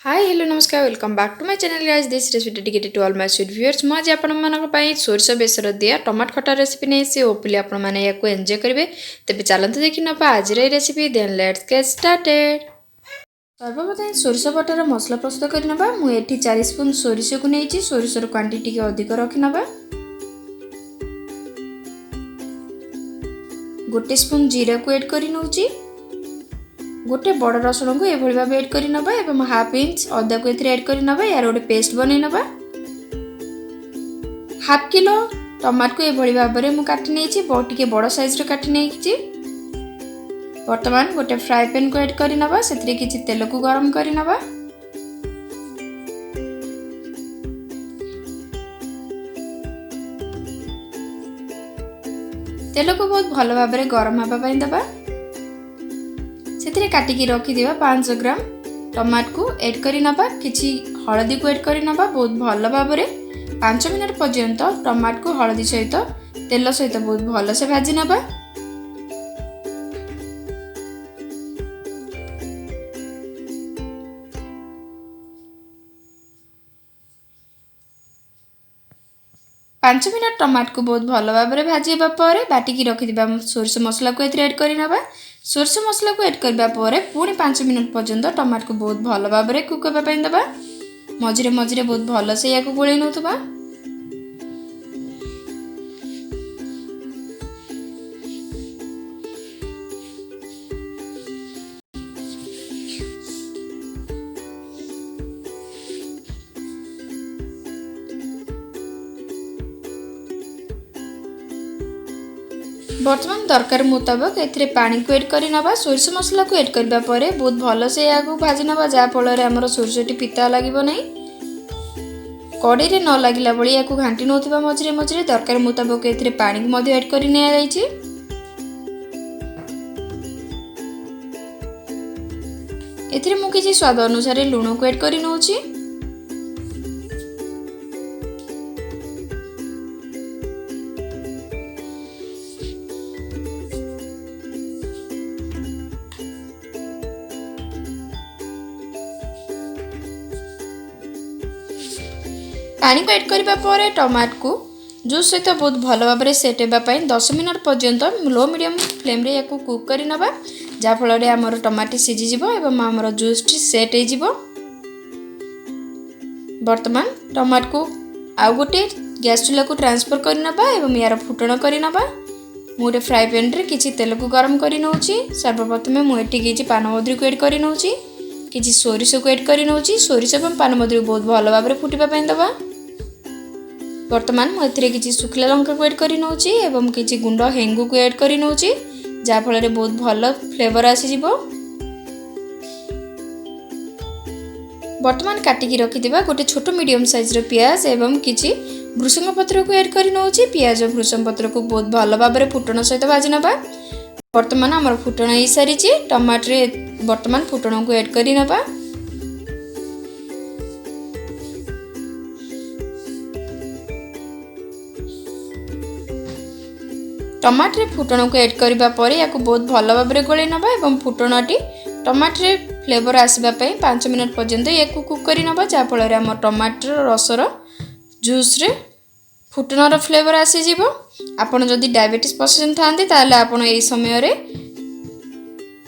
हाय hello नमस्कार welcome back to my channel guys this recipe dedicated to all my sweet viewers मु आज आपण मानक पई सोरस बेसर दिया टमाटर खटा रेसिपी नै से ओपली आपण माने याको एन्जॉय करबे तबे चलंतु देखि नबा आज रे recipe then let's get started. सर्वप्रथम सोरस बटर मसला प्रस्तुत करि नबा मु एठी 4 स्पून सोरिस को नेछि सोरिसर क्वांटिटी के अधिक रखि नबा। 1 स्पून जीरा को ऐड करि नउची गोटे बड़ रसुण को एभली भाव ऐड करि नबा एवं हाफ इंच अदा को एथरे ऐड करि नबा यार गोटे पेस्ट बनै नबा। हाफ किलो टमाटर को एभली भाव रे मु काटि नेछि टिके बड़ साइज रे काटि नेछि। वर्तमान गोटे फ्राई पैन को ऐड करि नबा सेथरे किछि तेल को गरम करि नबा। तेल को बहुत भलो भाव रे गरम हबा पई दबा। सेथरे काटिकी रखि दिबा 500 ग्राम टमाटर को ऐड करि नबा किछि हळदी को ऐड करि नबा बहुत भलो भाव रे 5 मिनिट पर्यंत टमाटर को हळदी सहित तेल सहित बहुत भलो से भाजी नबा। पांच मिनट टमाटर को बहुत भलो भाव रे भाजीबा परे बाटिकी रखि दिबा सोरस मसला को एथरे ऐड करि नबा। सोरस मसला को ऐड करबा परे पुणी 5 मिनट पर्यंत टमाटर को बहुत भलो भाव रे कुक करबा पई दबा। मझिरे मझिरे बहुत भलो से याको गोळै नउतबा। वर्तमान दरकार मुताबिक एथरे पानी को ऐड करि नबा। सोरस मसला को ऐड करबा परे बहुत भलो से याको भाजी नबा जा फल रे हमर सोरसटी पिता लागिबो नै कड़ी रे न लागिला बळी याको घांटी नउतबा। मझिरे मझिरे दरकार मुताबिक एथरे पानी को मध्ये ऐड करि नेया जाईछि। एथरे मु किछि स्वाद अनुसार लूण को ऐड करि नउछि। पानी को ऐड करबा परे टमाटर को जूस सहित बहुत भलो भाव रे सेट हेबा पई 10 मिनिट पर्यंत लो मीडियम फ्लेम रे याको कुक करि नबा जा फल रे हमर टमाटर सिझी जिवो एवं हमर जूस टी सेट हे जिवो। वर्तमान टमाटर को आ गोटे गैस चूल्हा को ट्रांसफर करि नबा एवं यार फुटण करि नबा। मोटे फ्राई पैन रे किछि तेल को गरम करि नउची। सर्वप्रथम मु एठी किछि पानमधुरी को ऐड करि नउची किछि सोरिस को ऐड करि नउची। सोरिस एवं पानमधुरी बहुत भलो भाव रे फुटिबा पई दबा। वर्तमान मु एथिरे किछि सुखला लंका को ऐड करि नउची एवं किछि गुंड हेंगु को ऐड करि नउची जा फल रे बहुत भलो फ्लेवर आसी जिवो। वर्तमान काटिकी रखि दिबा गोटे छोटो मीडियम साइज रो प्याज एवं किछि भृसंग पत्र को ऐड करि नउची। प्याज और भृसंग पत्र को बहुत भलो भाव रे फुटण सहित भाजी नबा। वर्तमान हमर फुटण हे सारिछि टमाटर रे वर्तमान फुटण को ऐड करि नबा। टमाटर रे फुटण को ऐड करबा परे याको बहुत भलो भाव रे गोळै नबा एवं फुटणटी टमाटर रे फ्लेवर आसीबा पई 5 मिनिट पर्यंत याको कुक करि नबा जा फल रे हमर टमाटर रसर जूस रे फुटण रो फ्लेवर आसी जिवो। आपण जदी डायबिटीज पेशेंट थांती ताले आपण एई समय रे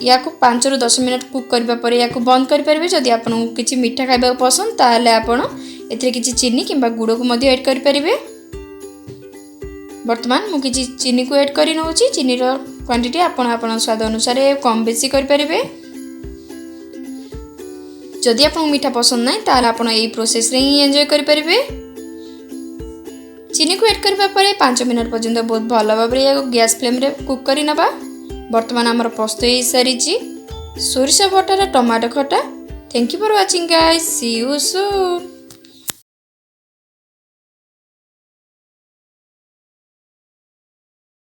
याको 5 रु 10 मिनिट कुक करबा परे याको बंद करि परबे। जदी आपण किछि मीठा खाइबा पसंद ताले आपण एथरे किछि चीनी किबा गुड़ को मध्ये ऐड करि परबे। वर्तमान मु किछि चीनी को ऐड करि नउची। चीनी रो क्वांटिटी आपण स्वाद अनुसार कम बेसी करि परिबे। जदि आपन मीठा पसंद नै ताले आपण एई प्रोसेस रे ही एन्जॉय करि परिबे। चीनी को ऐड करबा परे 5 मिनिट पर्यंत बहुत भलो भाव रे गैस फ्लेम रे कुक करि नबा। वर्तमान हमर प्रस्तुत हे सारिछि सोरिसा बटर टमाटर खटा। Thank you for watching guys, see you soon.